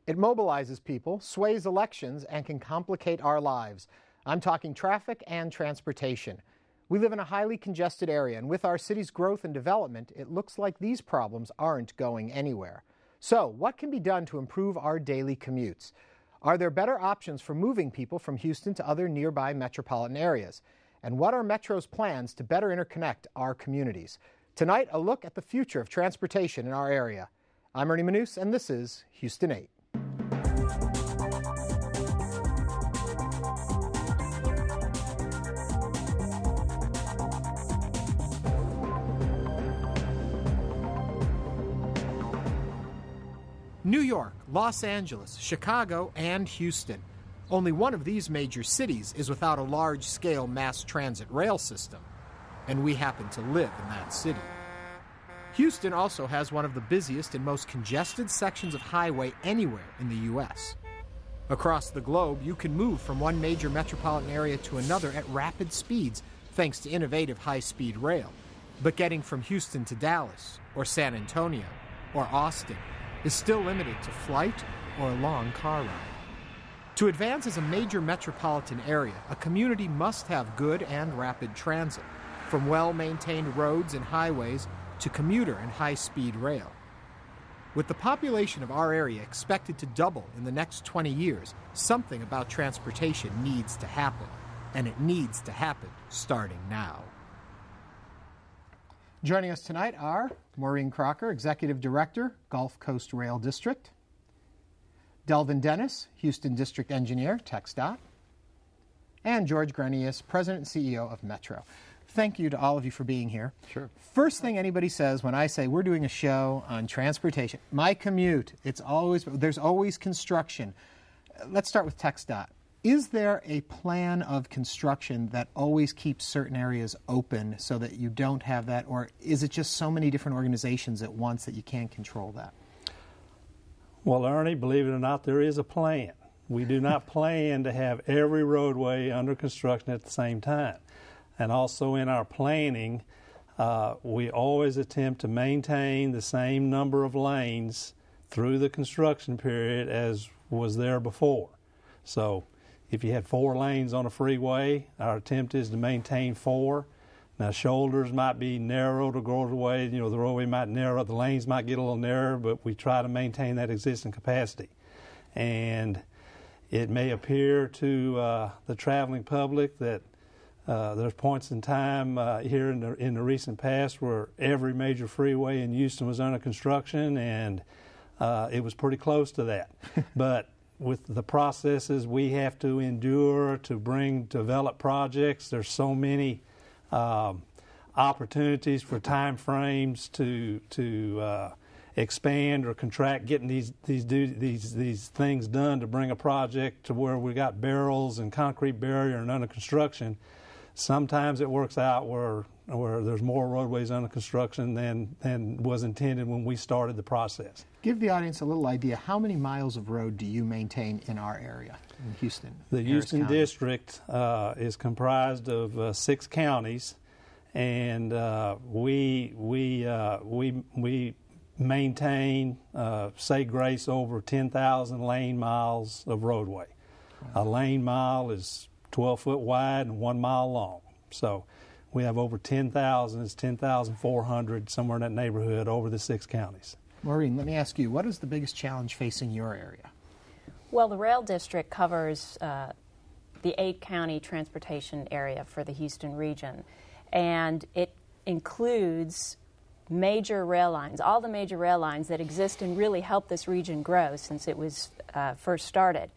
It mobilizes people, sways elections, and can complicate our lives. I'm talking traffic and transportation. We live in a highly congested area, and with our city's growth and development, it looks like these problems aren't going anywhere. So, what can be done to improve our daily commutes? Are there better options for moving people from Houston to other nearby metropolitan areas? And what are Metro's plans to better interconnect our communities? Tonight, a look at the future of transportation in our area. I'm Ernie Manous, and this is Houston 8. New York, Los Angeles, Chicago, and Houston. Only one of these major cities is without a large-scale mass transit rail system, and we happen to live in that city. Houston also has one of the busiest and most congested sections of highway anywhere in the U.S. Across the globe, you can move from one major metropolitan area to another at rapid speeds thanks to innovative high-speed rail. But getting from Houston to Dallas, or San Antonio, or Austin is still limited to flight or a long car ride. To advance as a major metropolitan area, a community must have good and rapid transit, from well-maintained roads and highways to commuter and high-speed rail. With the population of our area expected to double in the next 20 years, something about transportation needs to happen, and it needs to happen starting now. Joining us tonight are Maureen Crocker, Executive Director, Gulf Coast Rail District; Delvin Dennis, Houston District Engineer, TxDOT; and George Greanias, President and CEO of Metro. Thank you to all of you for being here. Sure. First thing anybody says when I say we're doing a show on transportation, my commute, there's always construction. Let's start with TxDOT. Is there a plan of construction that always keeps certain areas open so that you don't have that, or is it just so many different organizations at once that you can't control that? Well, Ernie, believe it or not, there is a plan. We do not plan to have every roadway under construction at the same time. And also in our planning, we always attempt to maintain the same number of lanes through the construction period as was there before. So if you had 4 lanes on a freeway, our attempt is to maintain 4. Now, shoulders might be narrow to go the way, the roadway might narrow, the lanes might get a little narrower, but we try to maintain that existing capacity. And it may appear to the traveling public that there's points in time here in the recent past where every major freeway in Houston was under construction, and it was pretty close to that. But with the processes we have to endure to develop projects, there's so many opportunities for time frames to expand or contract, getting these things done to bring a project to where we got barrels and concrete barrier and under construction. Sometimes it works out where there's more roadways under construction than was intended when we started the process. Give the audience a little idea. How many miles of road do you maintain in our area, in Houston? The Houston District is comprised of 6 counties, and we maintain, say grace, over 10,000 lane miles of roadway. Wow. A lane mile is 12 foot wide and 1 mile long. So we have over 10,000, it's 10,400, somewhere in that neighborhood, over the 6 counties. Maureen, let me ask you, what is the biggest challenge facing your area? Well, the rail district covers the 8-county transportation area for the Houston region, and it includes major rail lines, all the major rail lines that exist and really help this region grow since it was first started.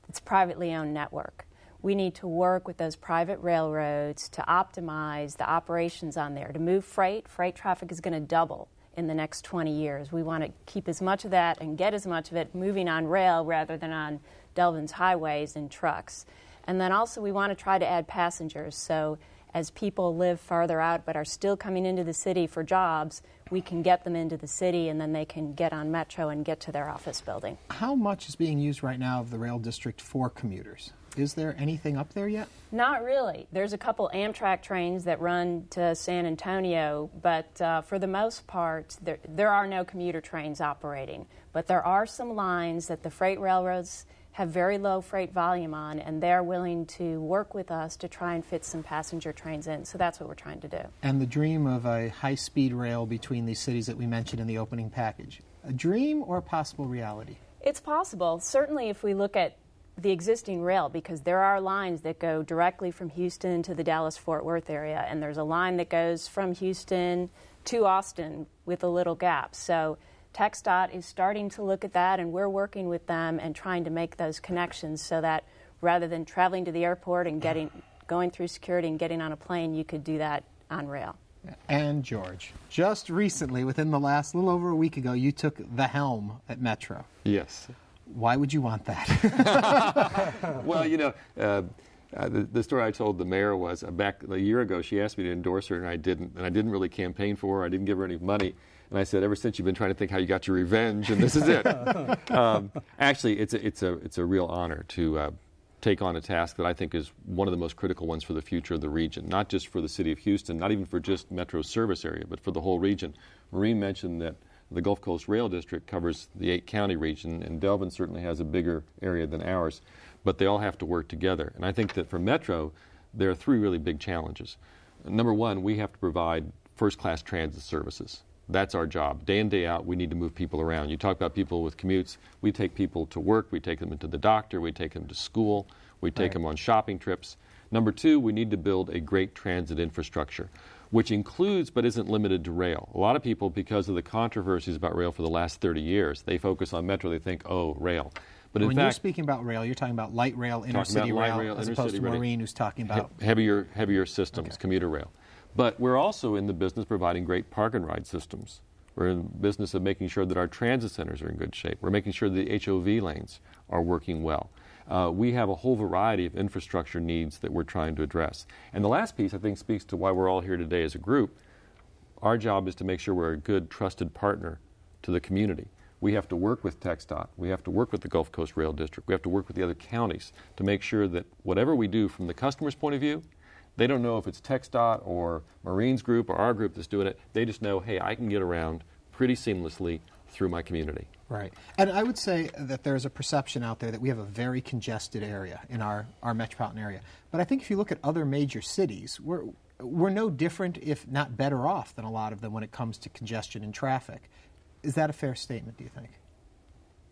It's a privately owned network. We need to work with those private railroads to optimize the operations on there. To move freight traffic is going to double in the next 20 years. We want to keep as much of that and get as much of it moving on rail rather than on Delvin's highways and trucks. And then also we want to try to add passengers. So as people live farther out but are still coming into the city for jobs, we can get them into the city and then they can get on Metro and get to their office building. How much is being used right now of the rail district for commuters? Is there anything up there yet? Not really. There's a couple Amtrak trains that run to San Antonio, but for the most part, there are no commuter trains operating. But there are some lines that the freight railroads have very low freight volume on, and they're willing to work with us to try and fit some passenger trains in. So that's what we're trying to do. And the dream of a high-speed rail between these cities that we mentioned in the opening package, a dream or a possible reality? It's possible. Certainly if we look at the existing rail, because there are lines that go directly from Houston to the Dallas-Fort Worth area, and there's a line that goes from Houston to Austin with a little gap. So TxDOT is starting to look at that, and we're working with them and trying to make those connections so that rather than traveling to the airport and going through security and getting on a plane, you could do that on rail. And George, just recently, within the last little over a week ago, you took the helm at Metro. Yes. Why would you want that? Well, the story I told the mayor was back a year ago, she asked me to endorse her, and I didn't. And I didn't really campaign for her. I didn't give her any money. And I said, ever since you've been trying to think how you got your revenge, and this is it. Actually, it's a real honor to take on a task that I think is one of the most critical ones for the future of the region, not just for the city of Houston, not even for just Metro's service area, but for the whole region. Maureen mentioned that the Gulf Coast Rail District covers the 8-county region, and Delvin certainly has a bigger area than ours, but they all have to work together. And I think that for Metro, there are 3 really big challenges. Number one, we have to provide first-class transit services. That's our job. Day in, day out, we need to move people around. You talk about people with commutes. We take people to work. We take them to the doctor. We take them to school. We take them on shopping trips. Number 2, we need to build a great transit infrastructure, which includes but isn't limited to rail. A lot of people, because of the controversies about rail for the last 30 years, they focus on Metro. They think, oh, rail. But in when fact, you're speaking about rail, you're talking about light rail, intercity rail, as opposed to Maureen, who's talking about heavier systems, commuter rail. But we're also in the business of providing great park and ride systems. We're in the business of making sure that our transit centers are in good shape. We're making sure the HOV lanes are working well. We have a whole variety of infrastructure needs that we're trying to address. And the last piece, I think, speaks to why we're all here today as a group. Our job is to make sure we're a good, trusted partner to the community. We have to work with TxDOT. We have to work with the Gulf Coast Rail District. We have to work with the other counties to make sure that whatever we do from the customer's point of view, they don't know if it's TxDOT or Maureen's group or our group that's doing it. They just know, hey, I can get around pretty seamlessly through my community. Right. And I would say that there's a perception out there that we have a very congested area in our metropolitan area. But I think if you look at other major cities, we're no different, if not better off, than a lot of them when it comes to congestion and traffic. Is that a fair statement, do you think?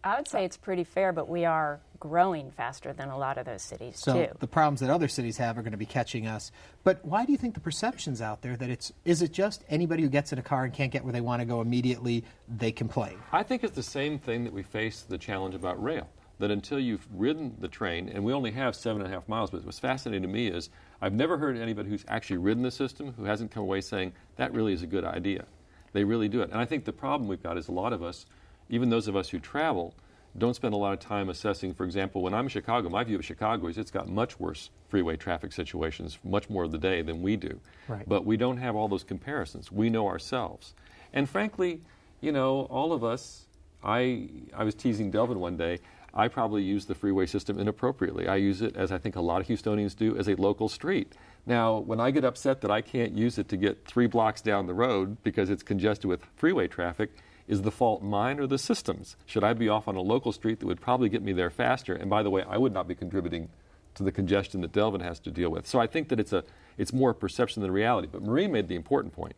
I would say it's pretty fair, but we are growing faster than a lot of those cities, too. So the problems that other cities have are going to be catching us. But why do you think the perception's out there that is it just anybody who gets in a car and can't get where they want to go immediately, they complain? I think it's the same thing that we face the challenge about rail, that until you've ridden the train, and we only have 7.5 miles, but what's fascinating to me is I've never heard anybody who's actually ridden the system who hasn't come away saying, that really is a good idea. They really do it. And I think the problem we've got is a lot of us, even those of us who travel, don't spend a lot of time assessing. For example, when I'm in Chicago, my view of Chicago is it's got much worse freeway traffic situations, much more of the day than we do. Right. But we don't have all those comparisons. We know ourselves. And frankly, all of us, I was teasing Delvin one day, I probably use the freeway system inappropriately. I use it, as I think a lot of Houstonians do, as a local street. Now, when I get upset that I can't use it to get 3 blocks down the road because it's congested with freeway traffic, is the fault mine or the system's? Should I be off on a local street that would probably get me there faster? And by the way, I would not be contributing to the congestion that Delvin has to deal with. So I think that it's more perception than reality. But Maureen made the important point.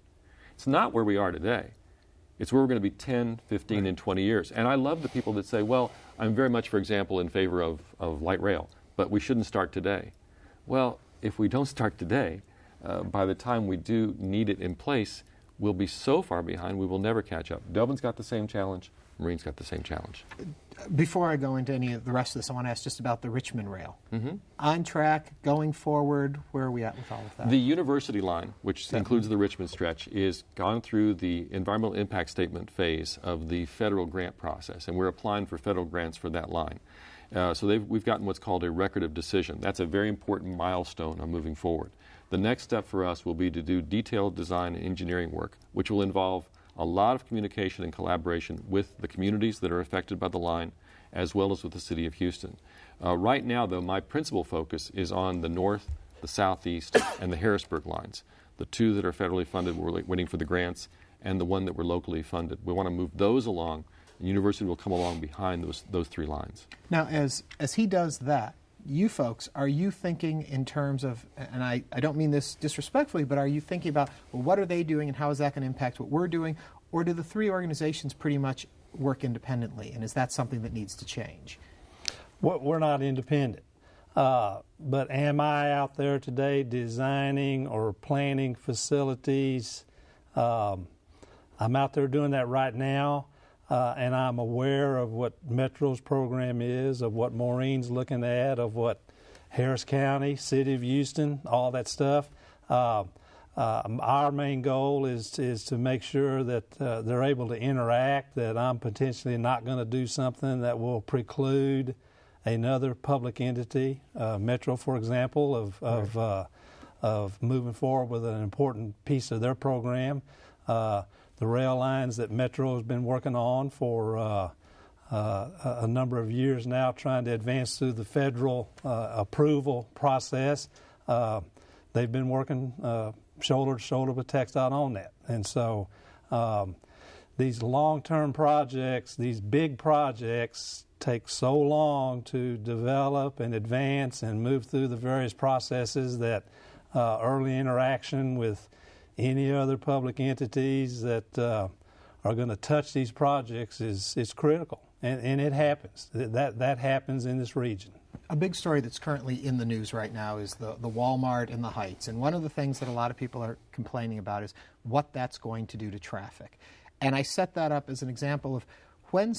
It's not where we are today. It's where we're going to be 10, 15, and 20 years. And I love the people that say, well, I'm very much, for example, in favor of light rail, but we shouldn't start today. Well, if we don't start today, by the time we do need it in place, we'll be so far behind we will never catch up. Delvin's got the same challenge. Maureen's got the same challenge. Before I go into any of the rest of this, I want to ask just about the Richmond rail. Mm-hmm. On track, going forward, where are we at with all of that? The University line, which includes the Richmond stretch, is gone through the environmental impact statement phase of the federal grant process, and we're applying for federal grants for that line. So we've gotten what's called a record of decision. That's a very important milestone on moving forward. The next step for us will be to do detailed design and engineering work, which will involve a lot of communication and collaboration with the communities that are affected by the line, as well as with the city of Houston. Right now, though, my principal focus is on the north, the southeast, and the Harrisburg lines. The two that are federally funded, we're waiting for the grants, and the one that we're locally funded. We want to move those along, and university will come along behind those three lines. Now, as he does that, you folks, are you thinking in terms of, and I don't mean this disrespectfully, but are you thinking about, well, what are they doing and how is that going to impact what we're doing? Or do the three organizations pretty much work independently, and is that something that needs to change? We're not independent. But am I out there today designing or planning facilities? I'm out there doing that right now, and I'm aware of what Metro's program is, of what Maureen's looking at, of what Harris County, City of Houston, all that stuff. Our main goal is to make sure that they're able to interact, that I'm potentially not going to do something that will preclude another public entity, Metro, for example, of moving forward with an important piece of their program. The rail lines that Metro has been working on for a number of years now, trying to advance through the federal approval process. They've been working shoulder to shoulder with TxDOT on that. And so these long-term projects, these big projects, take so long to develop and advance and move through the various processes that early interaction with any other public entities that are going to touch these projects is critical, and it happens. That happens in this region. A big story that's currently in the news right now is the Walmart in the Heights, and one of the things that a lot of people are complaining about is what that's going to do to traffic. And I set that up as an example of when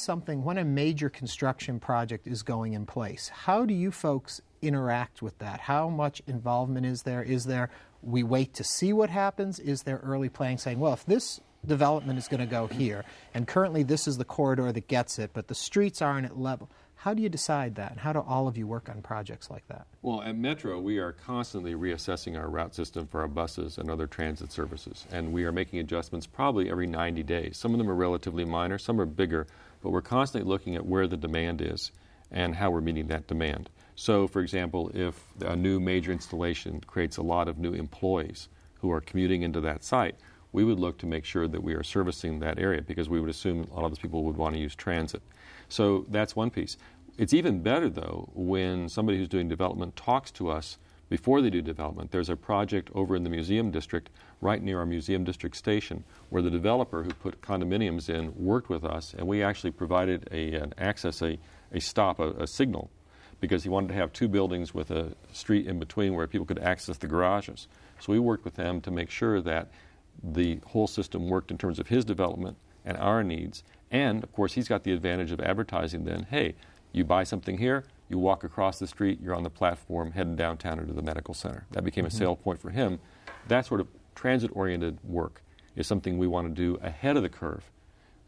a major construction project is going in place, how do you folks interact with that? How much involvement is there? Is there, we wait to see what happens? Is there early planning saying, well, if this development is going to go here, and currently this is the corridor that gets it, but the streets aren't at level, how do you decide that? And how do all of you work on projects like that? Well, at Metro, we are constantly reassessing our route system for our buses and other transit services, and we are making adjustments probably every 90 days. Some of them are relatively minor, some are bigger, but we're constantly looking at where the demand is and how we're meeting that demand. So, for example, if a new major installation creates a lot of new employees who are commuting into that site, we would look to make sure that we are servicing that area because we would assume a lot of those people would want to use transit. So that's one piece. It's even better, though, when somebody who's doing development talks to us before they do development. There's a project over in the museum district, right near our museum district station, where the developer who put condominiums in worked with us, and we actually provided a signal, because he wanted to have two buildings with a street in between where people could access the garages. So we worked with them to make sure that the whole system worked in terms of his development and our needs. And, of course, he's got the advantage of advertising then, hey, you buy something here, you walk across the street, you're on the platform heading downtown into the medical center. That became a sale point for him. That sort of transit-oriented work is something we want to do ahead of the curve.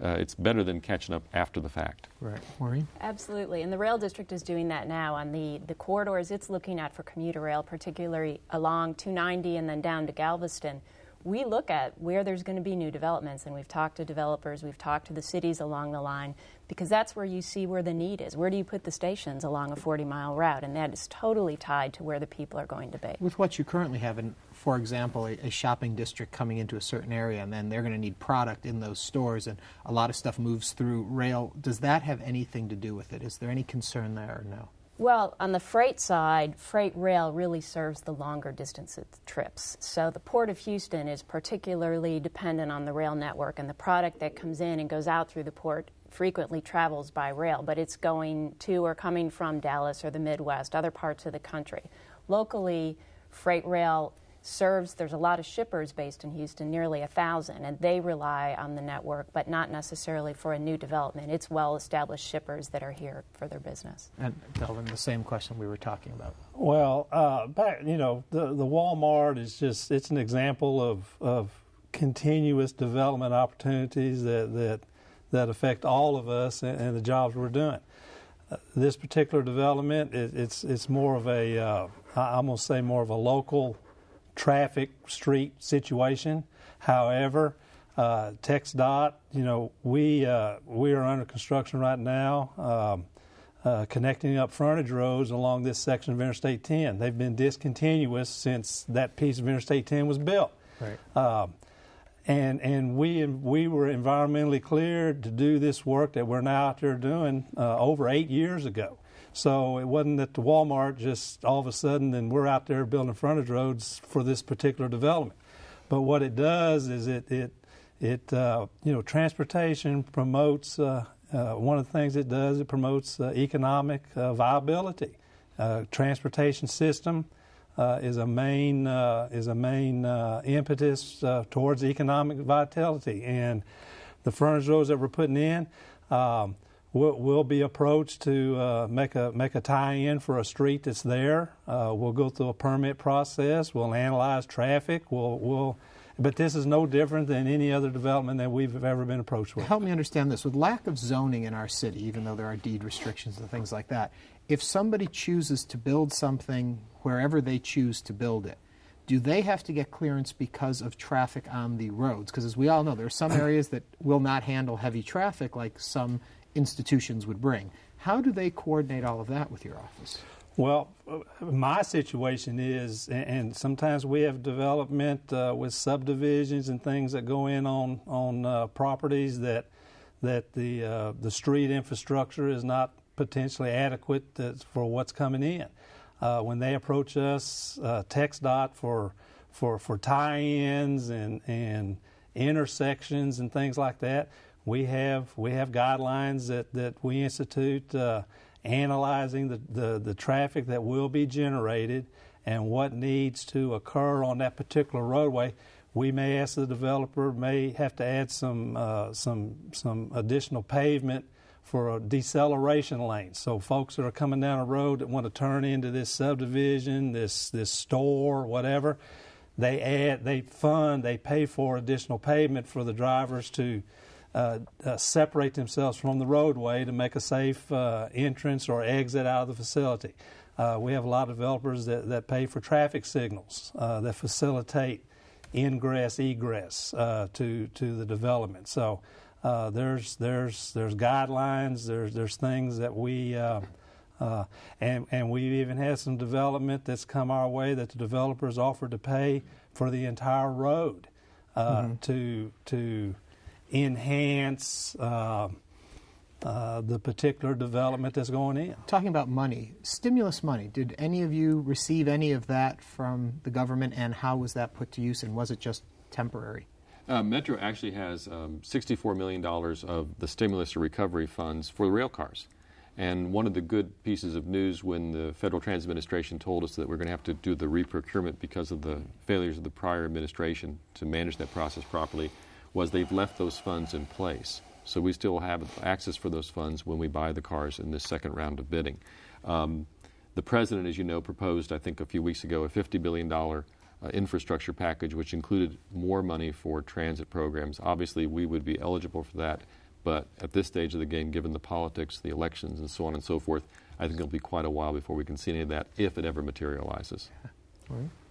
It's better than catching up after the fact. Right. Maureen? Absolutely. And the rail district is doing that now on the corridors it's looking at for commuter rail, particularly along 290 and then down to Galveston. We look at where there's going to be new developments, and we've talked to developers, we've talked to the cities along the line, because that's where you see where the need is. Where do you put the stations along a 40-mile route? And that is totally tied to where the people are going to be. With what you currently have, for example, a shopping district coming into a certain area, and then they're going to need product in those stores, and a lot of stuff moves through rail. Does that have anything to do with it? Is there any concern there or no? Well, on the freight side, freight rail really serves the longer distance trips. So the Port of Houston is particularly dependent on the rail network, and the product that comes in and goes out through the port frequently travels by rail, but it's going to or coming from Dallas or the Midwest, other parts of the country. Locally, freight rail there's a lot of shippers based in Houston, nearly 1,000, and they rely on the network, but not necessarily for a new development. It's well-established shippers that are here for their business. And Delvin, the same question we were talking about. Well, the Walmart is it's an example of continuous development opportunities that affect all of us and the jobs we're doing. This particular development, it's more of I'm going to say more of a local traffic street situation. However, TxDOT, we are under construction right now, connecting up frontage roads along this section of Interstate 10. They've been discontinuous since that piece of Interstate 10 was built. Right. And we were environmentally cleared to do this work that we're now out there doing over 8 years ago. So it wasn't that the Walmart just all of a sudden and we're out there building frontage roads for this particular development. But what it does is transportation promotes. One of the things it does, it promotes economic viability. Transportation system is a main impetus towards economic vitality, and the frontage roads that we're putting in will be approached to make a tie-in for a street that's there. We'll go through a permit process. We'll analyze traffic. But this is no different than any other development that we've ever been approached with. Help me understand this. With lack of zoning in our city, even though there are deed restrictions and things like that, if somebody chooses to build something wherever they choose to build it, do they have to get clearance because of traffic on the roads? Because as we all know, there are some areas that will not handle heavy traffic like some institutions would bring. How do they coordinate all of that with your office? Well, my situation is, and sometimes we have development with subdivisions and things that go in on properties that the street infrastructure is not potentially adequate for what's coming in. When they approach us, TxDOT for tie-ins and intersections and things like that, we have guidelines that we institute. Analyzing the traffic that will be generated and what needs to occur on that particular roadway. We may ask the developer, may have to add some additional pavement for a deceleration lane. So folks that are coming down a road that want to turn into this subdivision, this store, whatever, they pay for additional pavement for the drivers to separate themselves from the roadway to make a safe entrance or exit out of the facility. We have a lot of developers that pay for traffic signals that facilitate ingress, egress to the development. So there's guidelines, there's things that we and we even had some development that's come our way that the developers offered to pay for the entire road to enhance the particular development that's going in. Talking about money, stimulus money, did any of you receive any of that from the government, and how was that put to use, and was it just temporary? Metro actually has $64 million of the stimulus or recovery funds for the rail cars. And one of the good pieces of news when the Federal Transit Administration told us that we're going to have to do the reprocurement because of the failures of the prior administration to manage that process properly was they've left those funds in place. So we still have access for those funds when we buy the cars in this second round of bidding. The President, as you know, proposed, I think a few weeks ago, a $50 billion infrastructure package, which included more money for transit programs. Obviously, we would be eligible for that, but at this stage of the game, given the politics, the elections, and so on and so forth, I think it'll be quite a while before we can see any of that, if it ever materializes.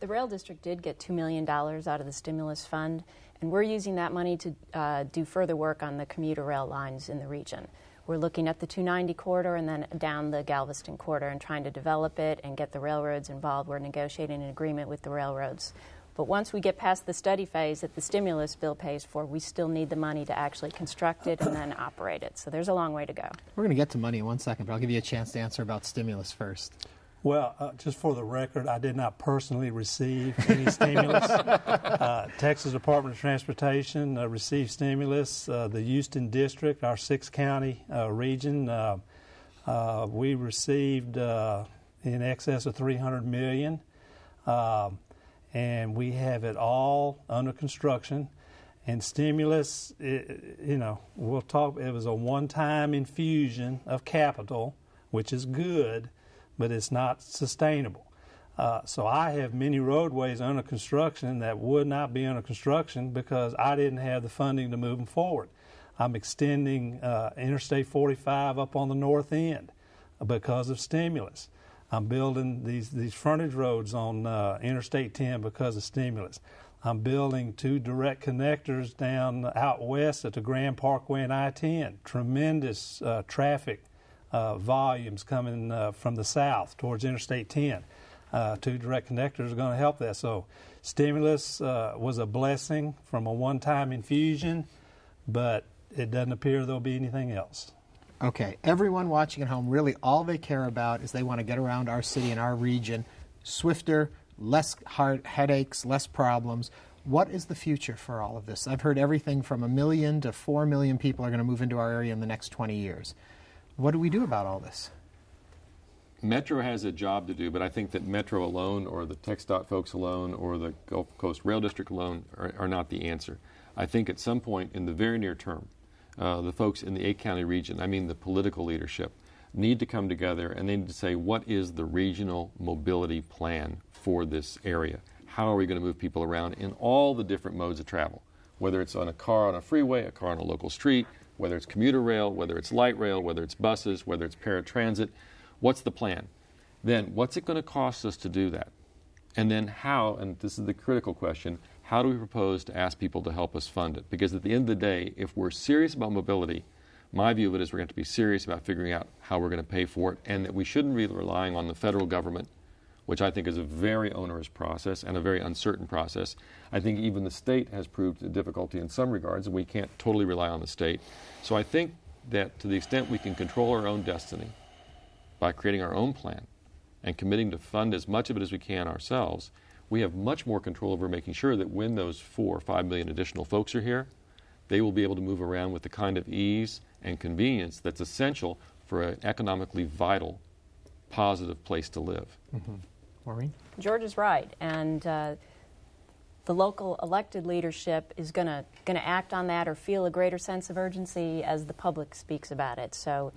The Rail District did get $2 million out of the stimulus fund, and we're using that money to do further work on the commuter rail lines in the region. We're looking at the 290 corridor and then down the Galveston corridor and trying to develop it and get the railroads involved. We're negotiating an agreement with the railroads. But once we get past the study phase that the stimulus bill pays for, we still need the money to actually construct it and then operate it. So there's a long way to go. We're going to get to money in 1 second, but I'll give you a chance to answer about stimulus first. Well, just for the record, I did not personally receive any stimulus. Texas Department of Transportation received stimulus. The Houston District, our 6-county region, we received in excess of $300 million, and we have it all under construction. And stimulus, we'll talk. It was a one-time infusion of capital, which is good, but it's not sustainable. So I have many roadways under construction that would not be under construction because I didn't have the funding to move them forward. I'm extending Interstate 45 up on the north end because of stimulus. I'm building these frontage roads on Interstate 10 because of stimulus. I'm building 2 direct connectors down out west at the Grand Parkway and I-10. Tremendous traffic volumes coming from the south towards Interstate 10. 2 direct connectors are going to help that. So stimulus was a blessing from a one-time infusion, but it doesn't appear there'll be anything else. Okay, everyone watching at home, really all they care about is they want to get around our city and our region swifter, less headaches, less problems. What is the future for all of this? I've heard everything from 1 million to 4 million people are going to move into our area in the next 20 years. What do we do about all this? Metro has a job to do, but I think that Metro alone or the TxDOT folks alone or the Gulf Coast Rail District alone are not the answer. I think at some point in the very near term, the folks in the 8-county region, I mean the political leadership, need to come together and they need to say, what is the regional mobility plan for this area? How are we going to move people around in all the different modes of travel? Whether it's on a car on a freeway, a car on a local street, whether it's commuter rail, whether it's light rail, whether it's buses, whether it's paratransit. What's the plan? Then what's it going to cost us to do that? And then how, and this is the critical question, how do we propose to ask people to help us fund it? Because at the end of the day, if we're serious about mobility, my view of it is we're going to be serious about figuring out how we're going to pay for it, and that we shouldn't be relying on the federal government, which I think is a very onerous process and a very uncertain process. I think even the state has proved a difficulty in some regards, and we can't totally rely on the state. So I think that to the extent we can control our own destiny by creating our own plan and committing to fund as much of it as we can ourselves, we have much more control over making sure that when those 4 or 5 million additional folks are here, they will be able to move around with the kind of ease and convenience that's essential for an economically vital, positive place to live. Mm-hmm. Maureen? George is right, and the local elected leadership is going to act on that or feel a greater sense of urgency as the public speaks about it. So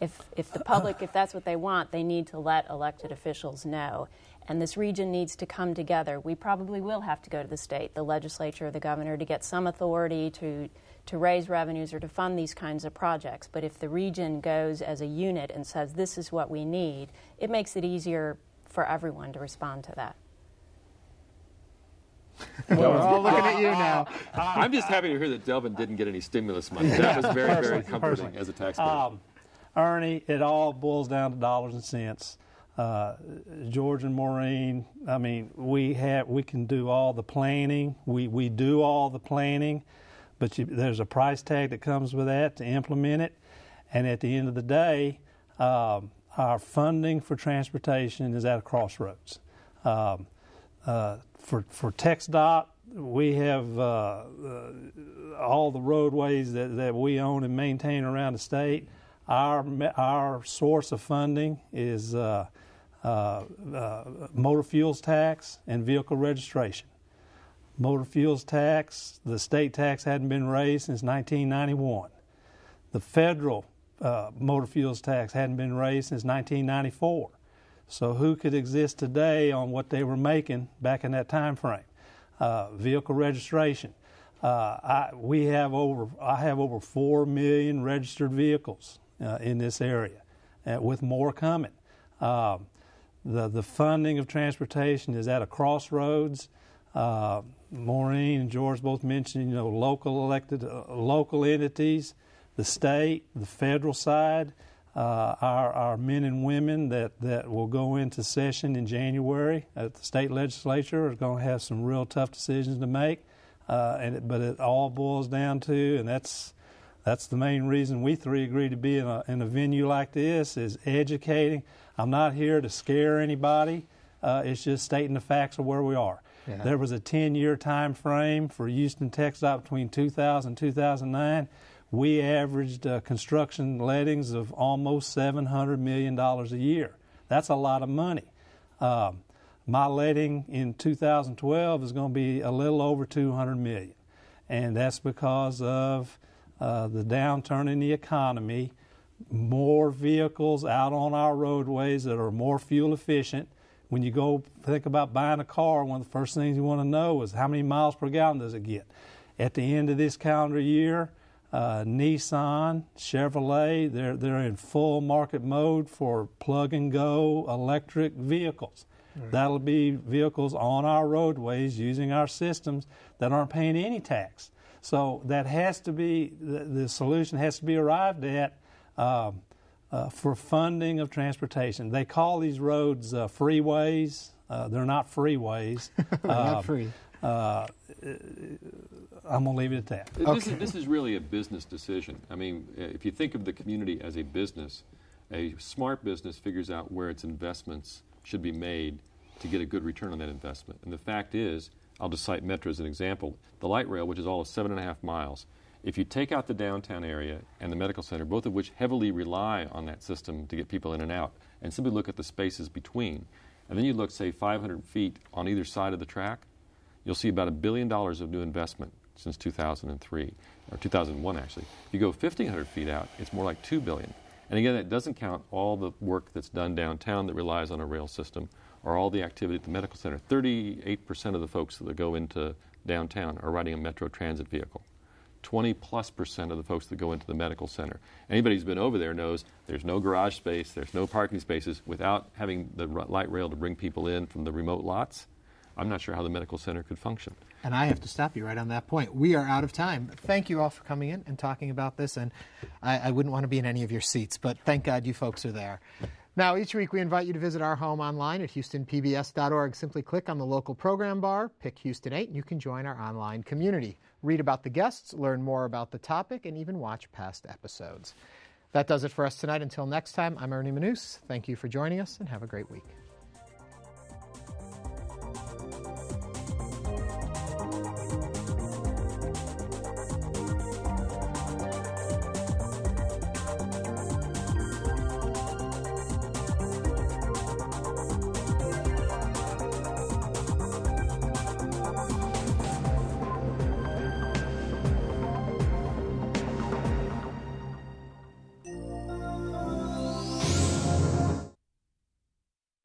if the public, if that's what they want, they need to let elected officials know. And this region needs to come together. We probably will have to go to the state, the legislature, the governor, to get some authority to raise revenues or to fund these kinds of projects. But if the region goes as a unit and says, this is what we need, it makes it easier for everyone to respond to that. We're all looking at you now. I'm just happy to hear that Delvin didn't get any stimulus money. That was very, very comforting as a taxpayer. Ernie, it all boils down to dollars and cents. George and Maureen, I mean, we can do all the planning. We do all the planning, but there's a price tag that comes with that to implement it. And at the end of the day, our funding for transportation is at a crossroads. For TxDOT, we have all the roadways that we own and maintain around the state. Our source of funding is motor fuels tax and vehicle registration. Motor fuels tax, the state tax hadn't been raised since 1991. The federal motor fuels tax hadn't been raised since 1994. So who could exist today on what they were making back in that time frame? Vehicle registration. I have over 4 million registered vehicles in this area, with more coming. The funding of transportation is at a crossroads. Maureen and George both mentioned, local entities, the state, the federal side. Our men and women that will go into session in January at the state legislature are going to have some real tough decisions to make. But it all boils down to, and that's the main reason we three agreed to be in a venue like this, is educating. I'm not here to scare anybody. It's just stating the facts of where we are. Yeah. There was a 10-year time frame for Houston TxDOT between 2000 and 2009. We averaged construction lettings of almost $700 million a year. That's a lot of money. My letting in 2012 is going to be a little over $200 million, and that's because of the downturn in the economy, more vehicles out on our roadways that are more fuel efficient. When you go think about buying a car, one of the first things you want to know is how many miles per gallon does it get. At the end of this calendar year, Nissan, Chevrolet, they're in full market mode for plug-and-go electric vehicles. That'll be vehicles on our roadways using our systems that aren't paying any tax. So that has to be, the solution has to be arrived at for funding of transportation. They call these roads freeways. They're not freeways. Not free. I'm going to leave it at that. Okay. This is really a business decision. I mean, if you think of the community as a business, a smart business figures out where its investments should be made to get a good return on that investment. And the fact is, I'll just cite Metro as an example, the light rail, which is all of 7.5 miles, if you take out the downtown area and the medical center, both of which heavily rely on that system to get people in and out, and simply look at the spaces between, and then you look, say, 500 feet on either side of the track, you'll see about $1 billion of new investment since 2003, or 2001 actually. If you go 1,500 feet out, it's more like $2 billion. And again, that doesn't count all the work that's done downtown that relies on a rail system, or all the activity at the medical center. 38% of the folks that go into downtown are riding a Metro Transit vehicle. 20+% of the folks that go into the medical center. Anybody who's been over there knows there's no garage space, there's no parking spaces. Without having the light rail to bring people in from the remote lots, I'm not sure how the medical center could function. And I have to stop you right on that point. We are out of time. Thank you all for coming in and talking about this. And I wouldn't want to be in any of your seats, but thank God you folks are there. Now, each week we invite you to visit our home online at HoustonPBS.org. Simply click on the local program bar, pick Houston 8, and you can join our online community. Read about the guests, learn more about the topic, and even watch past episodes. That does it for us tonight. Until next time, I'm Ernie Manous. Thank you for joining us, and have a great week.